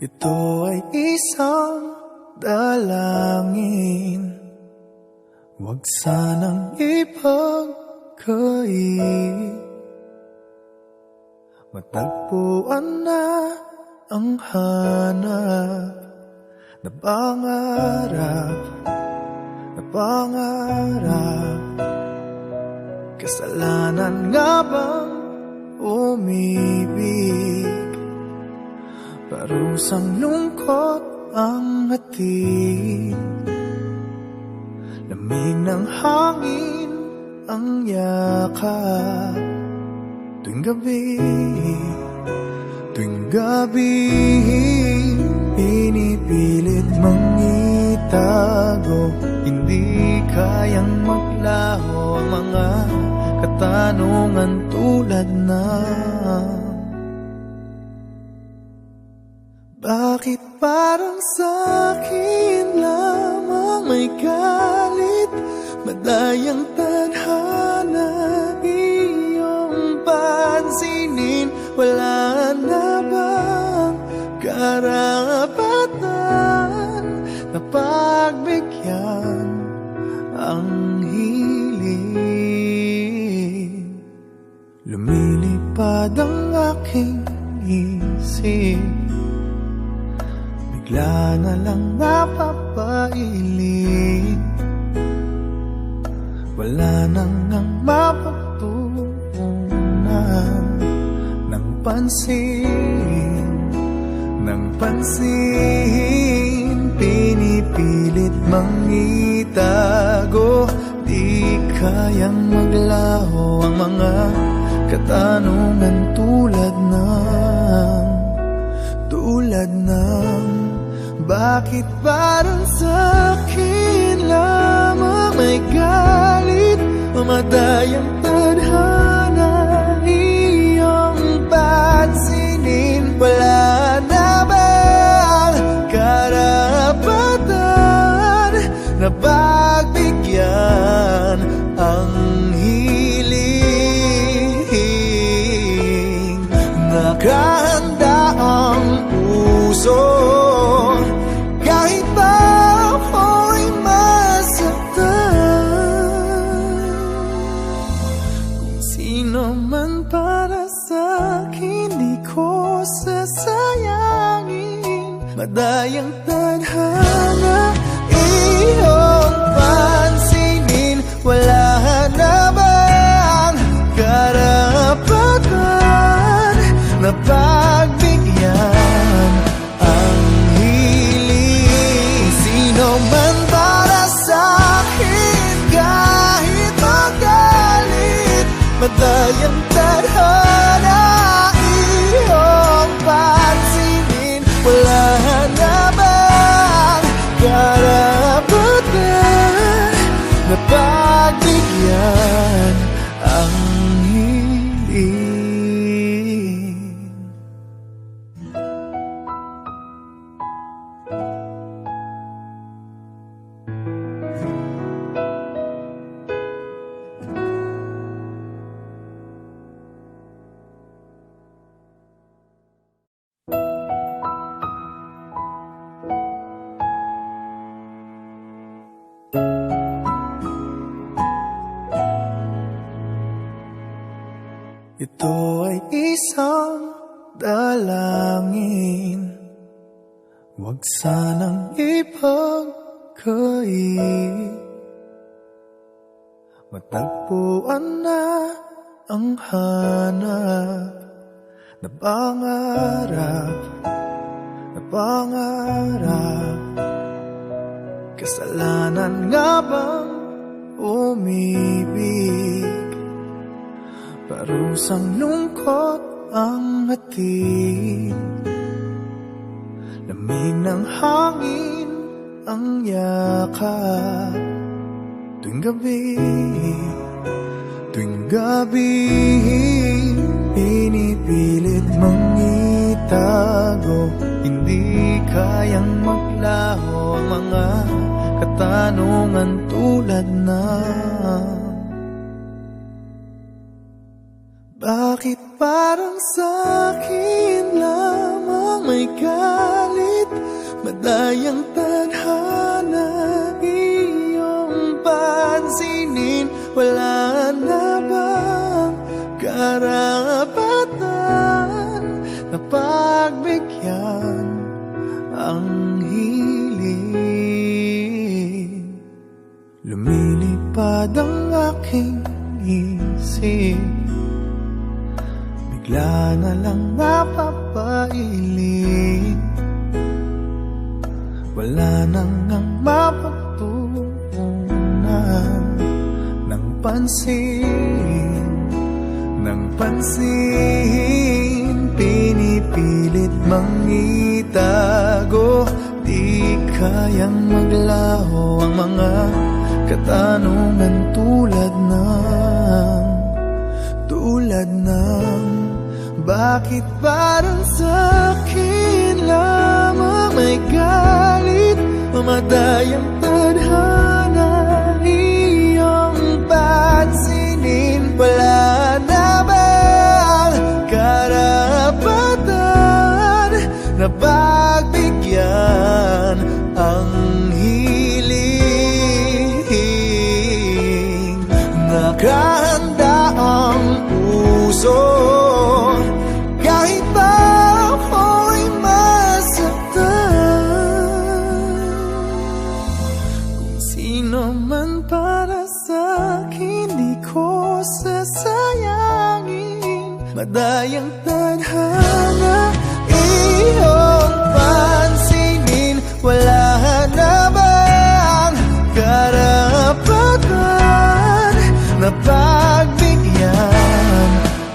Ito ay isang dalangin, huwag sanang ipagkait. Matagpuan na ang hanap na pangarap, na pangarap. Kasalanan nga bang umibig? Parusang lungkot ang hatid, lamig ng hangin ang yakap. Tuwing gabi, pinipilit mang itago. Hindi kayang maglaho ang mga katanungan tulad ng bakit parang sa'kin lamang may galit, madayang tadhana iyong pansinin? Wala na bang karapatan na pagbigyan ang hiling? Lumilipad ang aking isip, bigla na lang napapailing. Wala nang nang mapagtuunan ng pansin, ng pansin. Pinipilit mang itago, di kayang maglaho ang mga katanungan tulad ng bakit parang sa'kin lamang may galit, mamadayang tadhana iyong pansinin? Wala na bang karapatan na pagbigyan ang hiling? Nakahanda ang puso kahit pa ako'y masaktan. Kung sino man para sa'kin, di ko sasayangin. Madayang tadhana iyong pansinin. Wala na bang karapatan na pagbigyan ang hiling? Sino man para sa'kin, kahit magalit, madayang tadhana iyong pansinin. Wala na bang karapatan na pagbigyan ang hiling? Ito ay isang dalangin, huwag sanang ipagkait. Matagpuan na ang hanap na pangarap, na pangarap. Kasalanan nga bang umibig? Parusang lungkot ang hatid, lamig ng hangin ang yakap. Tuwing gabi, pinipilit mang itago. Hindi kayang maglaho ang mga katanungan tulad ng Bakit parang sa'kin lamang may galit? Madayang tadhana iyong pansinin. Wala na bang karapatan na pagbigyan ang hiling? Lumilipad ang aking isip, bigla na lang napapailing. Wala nang ang mapagtuunan ng pansin, ng pansin. Pinipilit mang itago, di kayang maglaho ang mga katanungan tulad ng bakit parang sa'kin lamang may galit? Mamadayang tadhana iyong pansinin. Wala na bang karapatan na pagbigyan ang hiling? Nakahanda ang puso kahit pa ako'y masaktan. Kung sino man para sa'kin, di ko sasayangin. Madayang tadhana iyong pansinin. Wala na bang karapatan na pagbigyan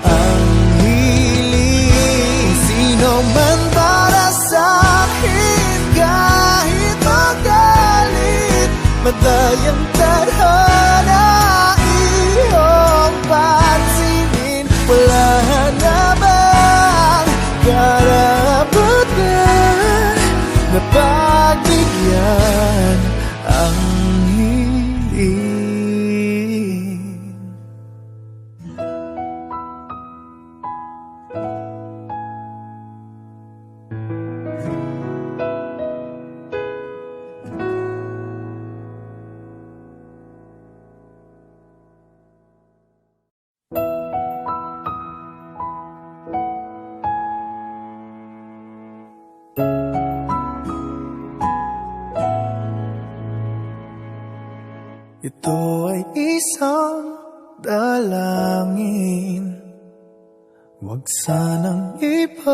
ang hiling? Sino man para sa'kin kahit magalit. Madayang tadhana iyong pansinin. Wala na bang karapatan na pagbigyan ang hiling? Ito ay isang dalangin, huwag sanang ipagkait.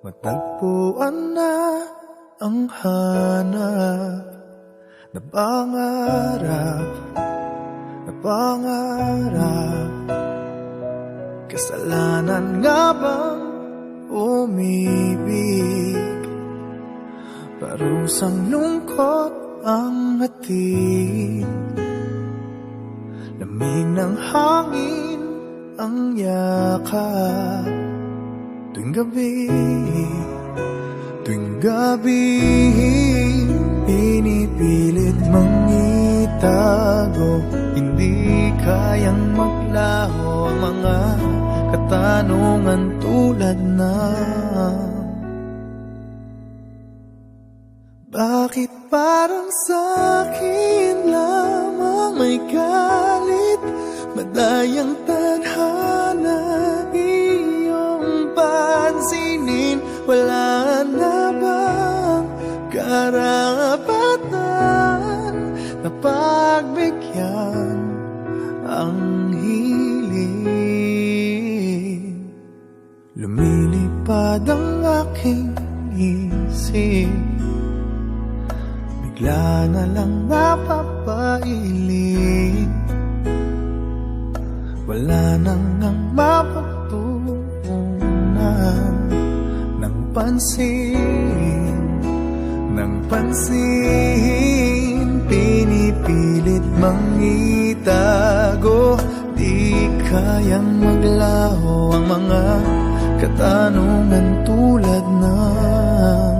Matagpuan na ang hanap na pangarap, na pangarap. Kasalanan nga bang umibig? Parusang lungkot ang hatid, lamig ng hangin ang yakap. Tuwing gabi, pinipilit mang itago. Hindi kayang maglaho ang mga katanungan tulad ng bakit parang sa'kin lamang may galit? Madayang tadhana iyong pansinin. Wala na bang karapatan na pagbigyan ang hiling? Lumilipad ang aking isip, bigla na lang napapailing. Wala nang ang mapagtuunan ng pansin, ng pansin. Pinipilit mang itago, di kayang maglaho ang mga katanungan tulad ng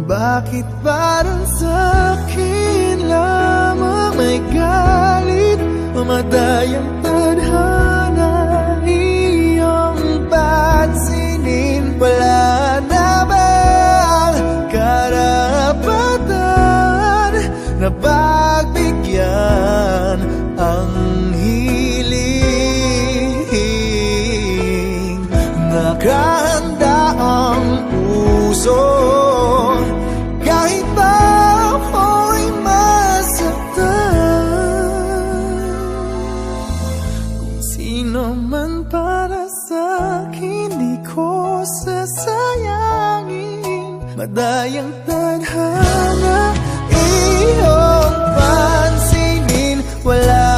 bakit parang sa'kin lang madayang tadhana iyong pansinin. Wala na bang karapatan na pagbigyan ang hiling? Nakahanda ang puso kahit pa ako'y masaktan. Kung sino man para sa'kin di ko sasayangin. Madayang tadhana iyong pansinin. Wala